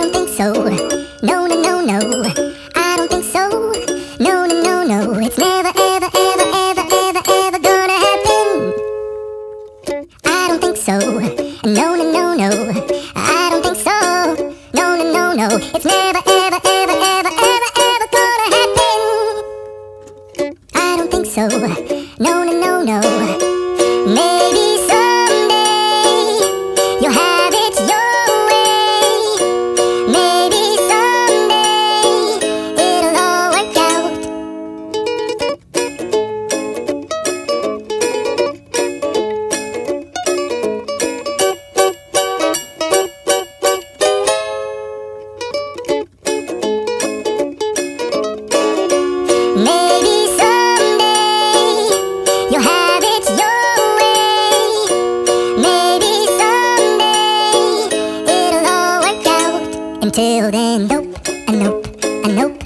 don't think so. No, no, no, no. I don't think so. No, no, no, no. It's never, ever, ever, ever, ever, ever gonna happen. I don't think so. No, no, no, no. I don't think so. No, no, no, no. It's never, ever, ever, ever, ever, ever gonna happen. I don't think so. No, no, no, no. Maybe someday you'll have it your way. Maybe someday it'll all work out. Maybe someday you'll have it your way. Maybe someday it'll all work out. Until then, nope, a nope, a nope.